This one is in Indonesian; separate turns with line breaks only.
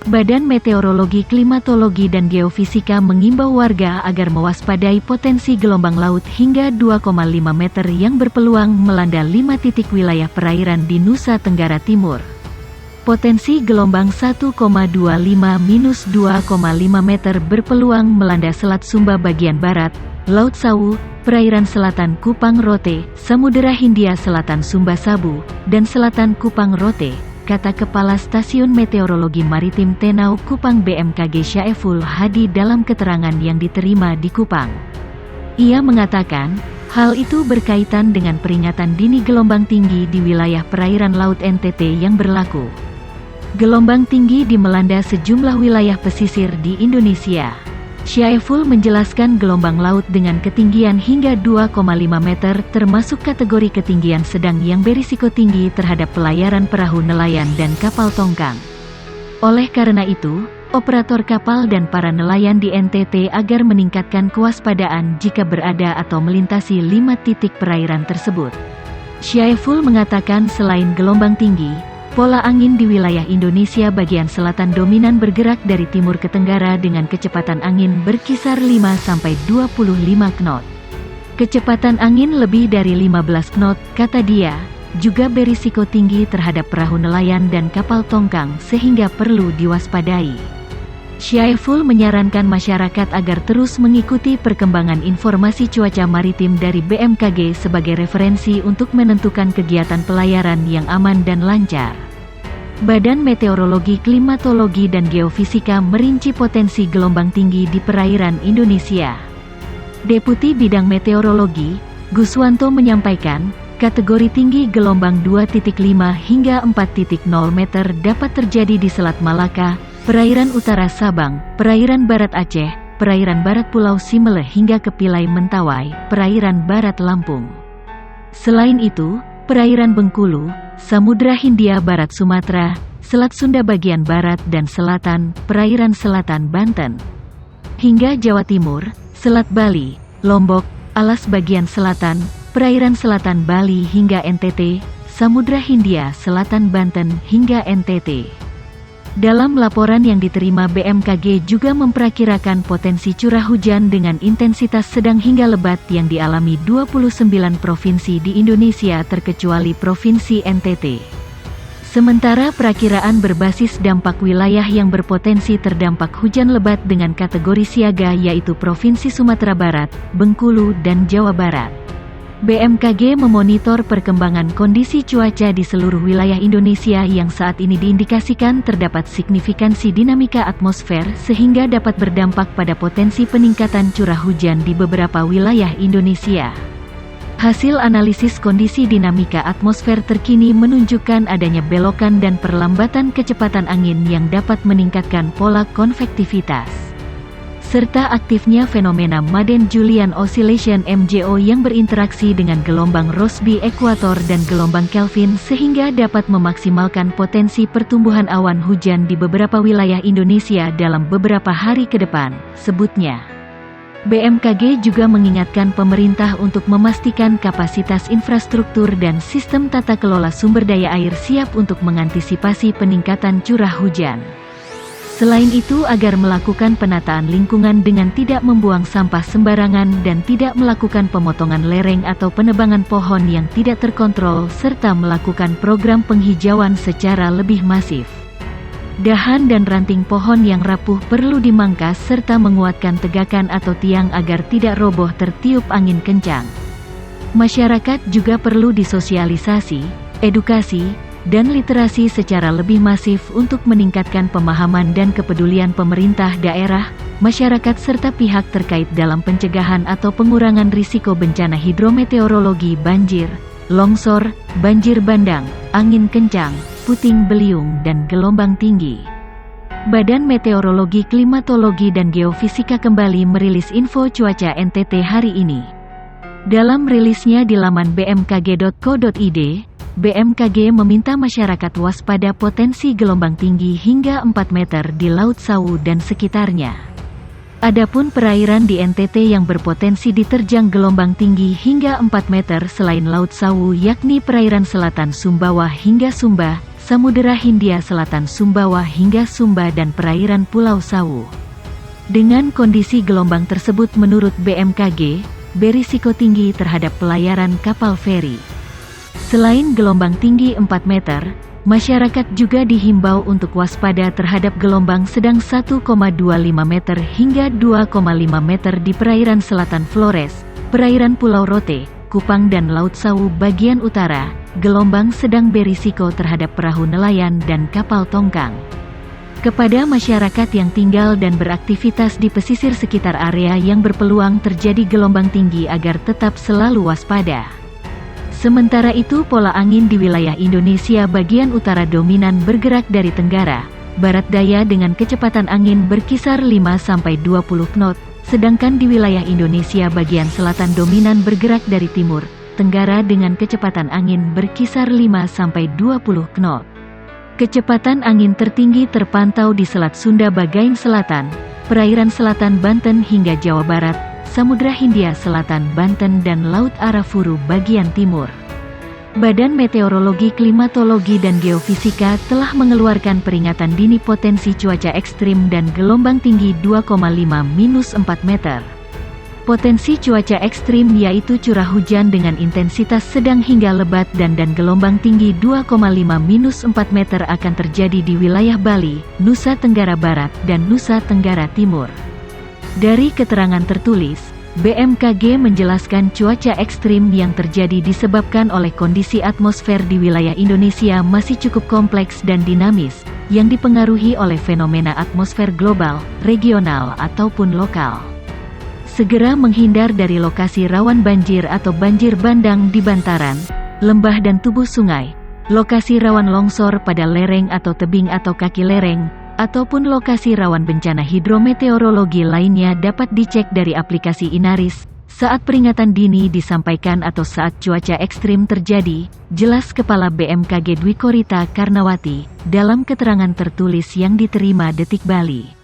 Badan Meteorologi, Klimatologi dan Geofisika mengimbau warga agar mewaspadai potensi gelombang laut hingga 2,5 meter yang berpeluang melanda 5 titik wilayah perairan di Nusa Tenggara Timur. Potensi gelombang 1,25-2,5 meter berpeluang melanda Selat Sumba bagian barat, Laut Sawu, perairan selatan Kupang Rote, Samudera Hindia Selatan Sumba Sabu, dan selatan Kupang Rote, kata Kepala Stasiun Meteorologi Maritim Tenau Kupang BMKG Syaiful Hadi dalam keterangan yang diterima di Kupang. Ia mengatakan, hal itu berkaitan dengan peringatan dini gelombang tinggi di wilayah perairan Laut NTT yang berlaku. Gelombang tinggi di melanda sejumlah wilayah pesisir di Indonesia. Syaiful menjelaskan gelombang laut dengan ketinggian hingga 2,5 meter termasuk kategori ketinggian sedang yang berisiko tinggi terhadap pelayaran perahu nelayan dan kapal tongkang. Oleh karena itu, operator kapal dan para nelayan di NTT agar meningkatkan kewaspadaan jika berada atau melintasi 5 titik perairan tersebut. Syaiful mengatakan selain gelombang tinggi, pola angin di wilayah Indonesia bagian selatan dominan bergerak dari timur ke tenggara dengan kecepatan angin berkisar 5-25 knot. Kecepatan angin lebih dari 15 knot, kata dia, juga berisiko tinggi terhadap perahu nelayan dan kapal tongkang sehingga perlu diwaspadai. Syaiful menyarankan masyarakat agar terus mengikuti perkembangan informasi cuaca maritim dari BMKG sebagai referensi untuk menentukan kegiatan pelayaran yang aman dan lancar. Badan Meteorologi, Klimatologi dan Geofisika merinci potensi gelombang tinggi di perairan Indonesia. Deputi Bidang Meteorologi, Guswanto menyampaikan, kategori tinggi gelombang 2,5 hingga 4,0 meter dapat terjadi di Selat Malaka, perairan utara Sabang, perairan barat Aceh, perairan barat Pulau Simele hingga ke Pilai Mentawai, perairan barat Lampung. Selain itu, perairan Bengkulu, Samudra Hindia Barat Sumatera, Selat Sunda bagian barat dan selatan, perairan selatan Banten, hingga Jawa Timur, Selat Bali, Lombok, Alas bagian selatan, perairan selatan Bali hingga NTT, Samudra Hindia Selatan Banten hingga NTT. Dalam laporan yang diterima BMKG juga memperkirakan potensi curah hujan dengan intensitas sedang hingga lebat yang dialami 29 provinsi di Indonesia terkecuali Provinsi NTT. Sementara perakiraan berbasis dampak wilayah yang berpotensi terdampak hujan lebat dengan kategori siaga yaitu Provinsi Sumatera Barat, Bengkulu dan Jawa Barat. BMKG memonitor perkembangan kondisi cuaca di seluruh wilayah Indonesia yang saat ini diindikasikan terdapat signifikansi dinamika atmosfer sehingga dapat berdampak pada potensi peningkatan curah hujan di beberapa wilayah Indonesia. Hasil analisis kondisi dinamika atmosfer terkini menunjukkan adanya belokan dan perlambatan kecepatan angin yang dapat meningkatkan pola konvektivitas serta aktifnya fenomena Madden-Julian Oscillation MJO yang berinteraksi dengan gelombang Rossby ekuator dan gelombang Kelvin sehingga dapat memaksimalkan potensi pertumbuhan awan hujan di beberapa wilayah Indonesia dalam beberapa hari ke depan, sebutnya. BMKG juga mengingatkan pemerintah untuk memastikan kapasitas infrastruktur dan sistem tata kelola sumber daya air siap untuk mengantisipasi peningkatan curah hujan. Selain itu agar melakukan penataan lingkungan dengan tidak membuang sampah sembarangan dan tidak melakukan pemotongan lereng atau penebangan pohon yang tidak terkontrol serta melakukan program penghijauan secara lebih masif. Dahan dan ranting pohon yang rapuh perlu dimangkas serta menguatkan tegakan atau tiang agar tidak roboh tertiup angin kencang. Masyarakat juga perlu disosialisasi, edukasi, dan literasi secara lebih masif untuk meningkatkan pemahaman dan kepedulian pemerintah daerah, masyarakat serta pihak terkait dalam pencegahan atau pengurangan risiko bencana hidrometeorologi banjir, longsor, banjir bandang, angin kencang, puting beliung dan gelombang tinggi. Badan Meteorologi, Klimatologi dan Geofisika kembali merilis info cuaca NTT hari ini. Dalam rilisnya di laman bmkg.co.id, BMKG meminta masyarakat waspada potensi gelombang tinggi hingga 4 meter di Laut Sawu dan sekitarnya. Adapun perairan di NTT yang berpotensi diterjang gelombang tinggi hingga 4 meter selain Laut Sawu yakni perairan selatan Sumbawa hingga Sumba, Samudera Hindia Selatan Sumbawa hingga Sumba dan perairan Pulau Sawu. Dengan kondisi gelombang tersebut menurut BMKG, berisiko tinggi terhadap pelayaran kapal feri. Selain gelombang tinggi 4 meter, masyarakat juga dihimbau untuk waspada terhadap gelombang sedang 1,25 meter hingga 2,5 meter di perairan selatan Flores, perairan Pulau Rote, Kupang dan Laut Sawu bagian utara. Gelombang sedang berisiko terhadap perahu nelayan dan kapal tongkang. Kepada masyarakat yang tinggal dan beraktivitas di pesisir sekitar area yang berpeluang terjadi gelombang tinggi agar tetap selalu waspada. Sementara itu pola angin di wilayah Indonesia bagian utara dominan bergerak dari tenggara, barat daya dengan kecepatan angin berkisar 5-20 knot, sedangkan di wilayah Indonesia bagian selatan dominan bergerak dari timur, tenggara dengan kecepatan angin berkisar 5-20 knot. Kecepatan angin tertinggi terpantau di Selat Sunda bagian selatan, perairan selatan Banten hingga Jawa Barat, Samudra Hindia Selatan Banten dan Laut Arafuru bagian timur. Badan Meteorologi, Klimatologi dan Geofisika telah mengeluarkan peringatan dini potensi cuaca ekstrim dan gelombang tinggi 2,5-4 meter. Potensi cuaca ekstrim yaitu curah hujan dengan intensitas sedang hingga lebat dan gelombang tinggi 2,5-4 meter akan terjadi di wilayah Bali, Nusa Tenggara Barat dan Nusa Tenggara Timur. Dari keterangan tertulis, BMKG menjelaskan cuaca ekstrim yang terjadi disebabkan oleh kondisi atmosfer di wilayah Indonesia masih cukup kompleks dan dinamis, yang dipengaruhi oleh fenomena atmosfer global, regional ataupun lokal. Segera menghindar dari lokasi rawan banjir atau banjir bandang di bantaran, lembah dan tubuh sungai, lokasi rawan longsor pada lereng atau tebing atau kaki lereng, ataupun lokasi rawan bencana hidrometeorologi lainnya dapat dicek dari aplikasi Inaris, saat peringatan dini disampaikan atau saat cuaca ekstrim terjadi, jelas Kepala BMKG Dwi Korita Karnawati, dalam keterangan tertulis yang diterima Detik Bali.